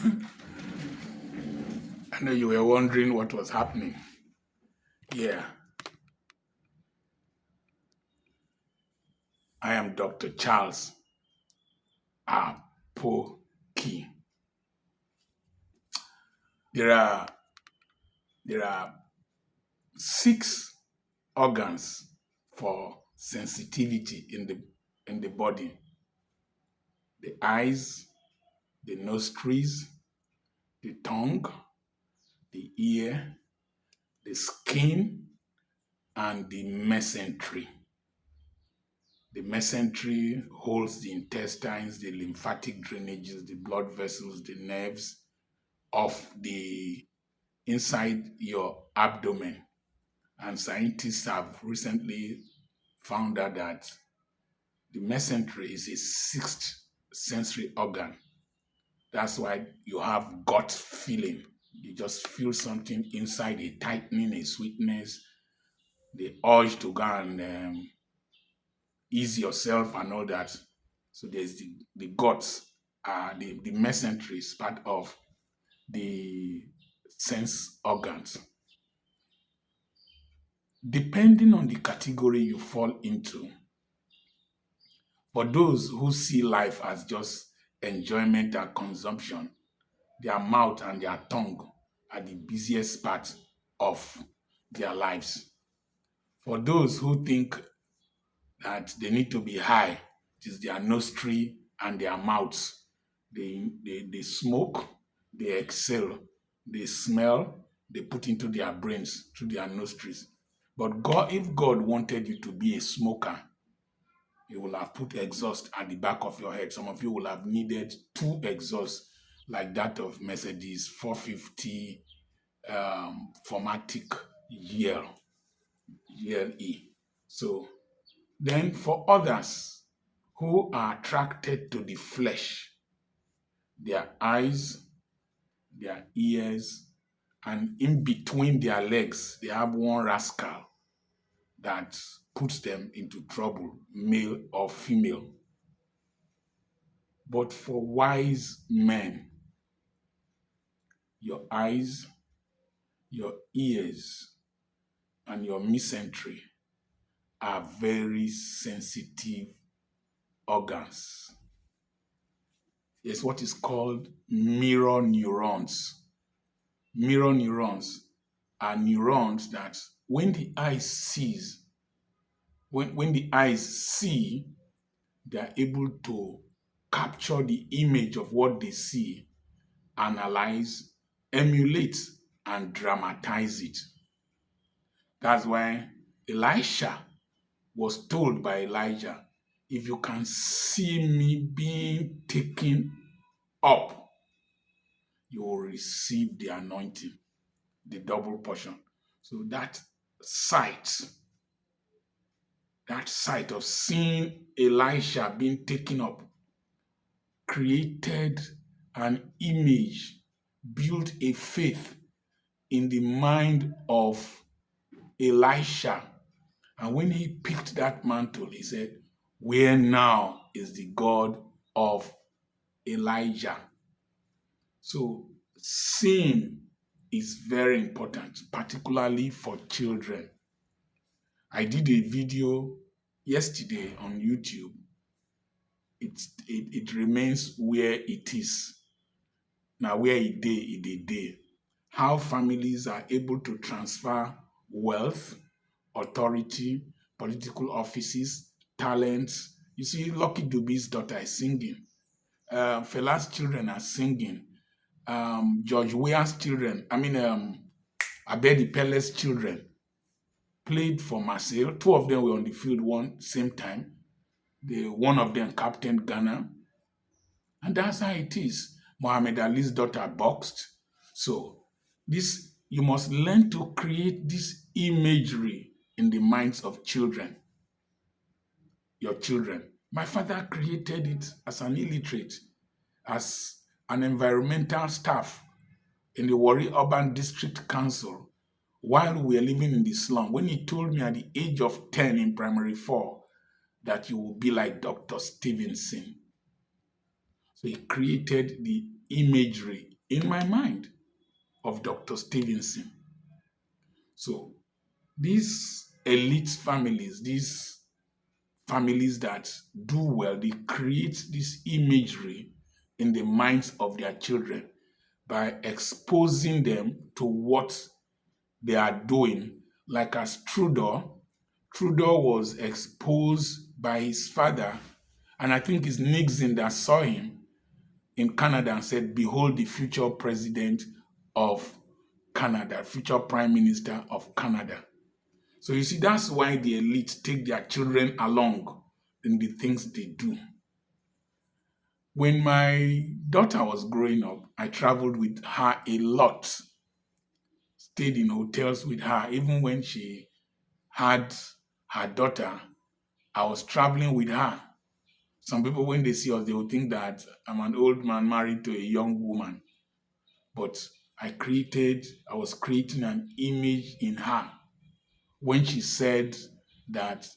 I know you were wondering what was happening. Yeah, I am Dr. Charles Apoki. There are there are 6 organs for sensitivity in the body: the eyes, the nostrils, the tongue, the ear, the skin, and the mesentery. The mesentery holds the intestines, the lymphatic drainages, the blood vessels, the nerves of the inside your abdomen. And scientists have recently found out that the mesentery is a 6th sensory organ. That's why you have gut feeling. You just feel something inside, a tightening, a sweetness, the urge to go and ease yourself and all that. So there's the guts, the mesentery is part of the sense organs. Depending on the category you fall into, for those who see life as just enjoyment and consumption, their mouth and their tongue are the busiest part of their lives. For those who think that they need to be high, it is their nostril and their mouths. They smoke, they exhale, they smell, they put into their brains through their nostrils. But God, if God wanted you to be a smoker, He will have put exhaust at the back of your head. Some of you will have needed 2 exhausts like that of Mercedes 450 Formatic GLE. So then for others who are attracted to the flesh, their eyes, their ears, and in between their legs, they have one rascal that puts them into trouble, male or female. But for wise men, your eyes, your ears, and your mesentery are very sensitive organs. It's what is called mirror neurons. Mirror neurons are neurons that when the eyes sees, when the eyes see, they are able to capture the image of what they see, analyze, emulate, and dramatize it. That's why Elisha was told by Elijah, if you can see me being taken up, you will receive the anointing, the double portion. So that sight of seeing Elisha being taken up created an image, built a faith in the mind of Elisha. And when he picked that mantle, he said, where now is the God of Elijah? So seeing is very important, particularly for children. I did a video yesterday on YouTube. It remains where it is. Now where it day. How families are able to transfer wealth, authority, political offices, talents. You see, Lucky Dubi's daughter is singing. Fela's children are singing. George Weah's children, Abedi Pele's children played for Marseille. 2 of them were on the field same time. One of them captained Ghana. And that's how it is. Muhammad Ali's daughter boxed. So you must learn to create this imagery in the minds of children, your children. My father created it as an illiterate, as an environmental staff in the Warri Urban District Council while we were living in the slum. When he told me at the age of 10 in primary 4 that you will be like Dr. Stevenson. So he created the imagery in my mind of Dr. Stevenson. So these elite families, these families that do well, they create this imagery in the minds of their children by exposing them to what they are doing. Like as Trudeau was exposed by his father, and I think it's Nixon that saw him in Canada and said, "Behold the future president of Canada, future prime minister of Canada." So you see, that's why the elite take their children along in the things they do. When my daughter was growing up, I traveled with her a lot, stayed in hotels with her. Even when she had her daughter, I was traveling with her. Some people, when they see us, they will think that I'm an old man married to a young woman. But I was creating an image in her when she said that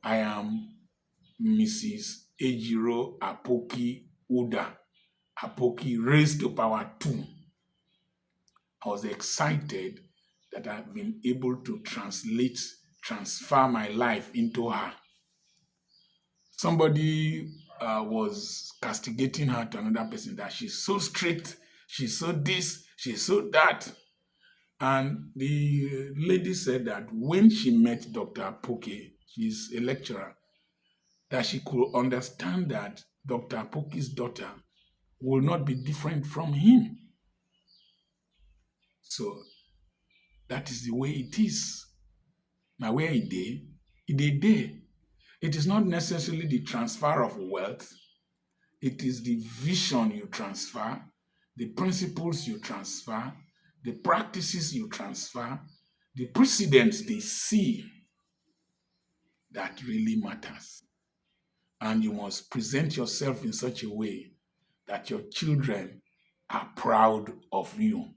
I am Mrs. Ejiro Apoki Uda, Apoki raised to power 2. I was excited that I've been able to transfer my life into her. Somebody was castigating her to another person that she's so strict, she's so this, she's so that. And the lady said that when she met Dr. Poke, she's a lecturer, that she could understand that Dr. Poke's daughter will not be different from him. So that is the way it is. Now, where it is there. It is not necessarily the transfer of wealth, it is the vision you transfer, the principles you transfer, the practices you transfer, the precedents they see that really matters. And you must present yourself in such a way that your children are proud of you.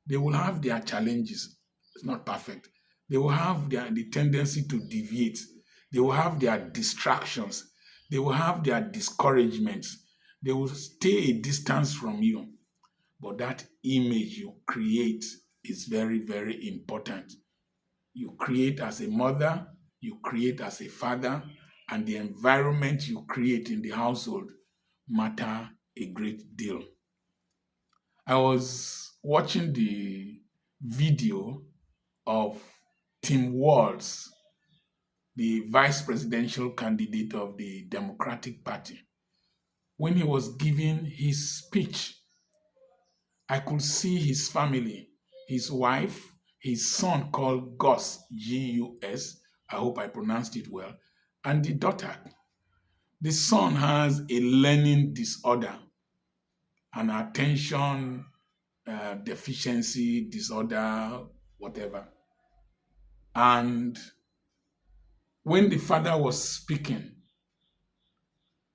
They will have their challenges. It's not perfect. They will have the tendency to deviate. They will have their distractions. They will have their discouragements. They will stay a distance from you. But that image you create is very, very important. You create as a mother, you create as a father, and the environment you create in the household matter a great deal. I was watching the video of Tim Walz, the vice presidential candidate of the Democratic Party. When he was giving his speech, I could see his family, his wife, his son called Gus, Gus. I hope I pronounced it well, and the daughter. The son has a learning disorder, an attention deficiency disorder, whatever. And when the father was speaking,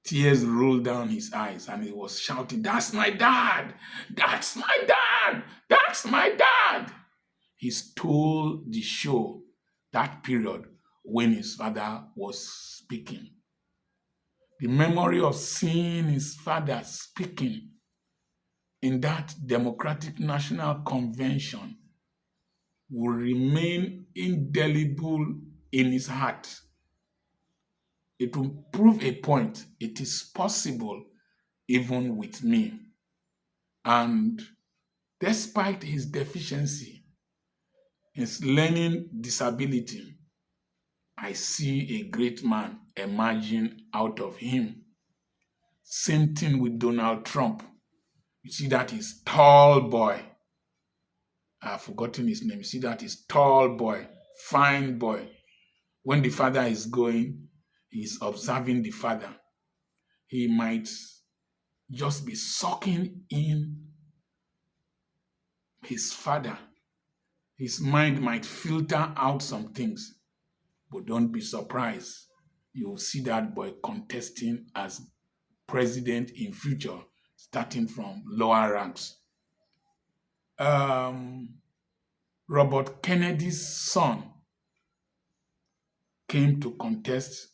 tears rolled down his eyes and he was shouting, "That's my dad! That's my dad! That's my dad!" He stole the show that period when his father was speaking. The memory of seeing his father speaking in that Democratic National Convention will remain indelible in his heart. It will prove a point. It is possible even with me. And despite his deficiency, his learning disability, I see a great man emerging out of him. Same thing with Donald Trump. You see that his tall boy. I've forgotten his name. You see that his tall boy, fine boy. When the father is going, he's observing the father. He might just be sucking in his father. His mind might filter out some things, but don't be surprised. You'll see that boy contesting as president in future, starting from lower ranks. Robert Kennedy's son came to contest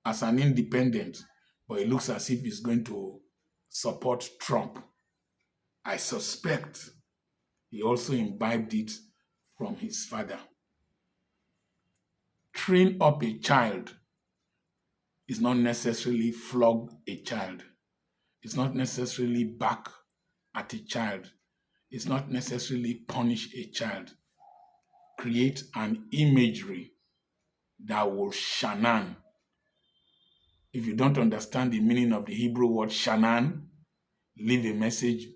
as an independent but it looks as if he's going to support Trump. I suspect he also imbibed it from his father. Train up a child is not necessarily flog a child. It's not necessarily back at a child. It's not necessarily punish a child. Create an imagery that will shanan. If you don't understand the meaning of the Hebrew word shanan, leave a message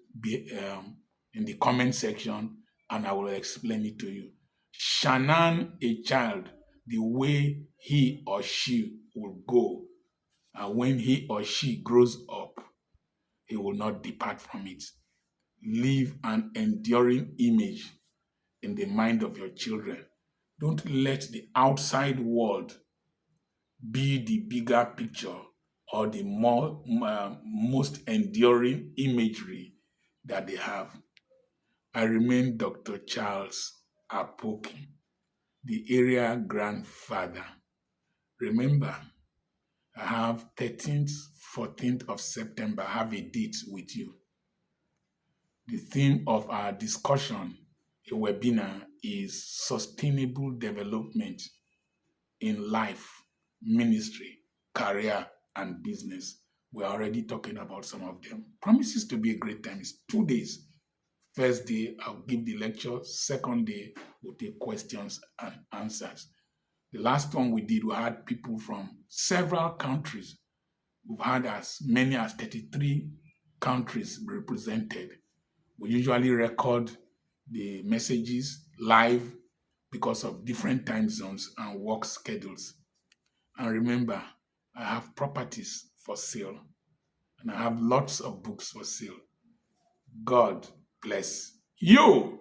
in the comment section and I will explain it to you. Shanan a child the way he or she will go. And when he or she grows up, he will not depart from it. Leave an enduring image in the mind of your children. Don't let the outside world be the bigger picture or the most enduring imagery that they have. I remain Dr. Charles Apoki, the area grandfather. Remember, I have 13th, 14th of September, I have a date with you. The theme of our discussion, a webinar, is sustainable development in life, ministry, career, and business. We're already talking about some of them. Promises to be a great time. It's 2 days. First day, I'll give the lecture. Second day, we'll take questions and answers. The last one we did, we had people from several countries. We've had as many as 33 countries represented. We usually record the messages live because of different time zones and work schedules. And remember, I have properties for sale and I have lots of books for sale. God bless you.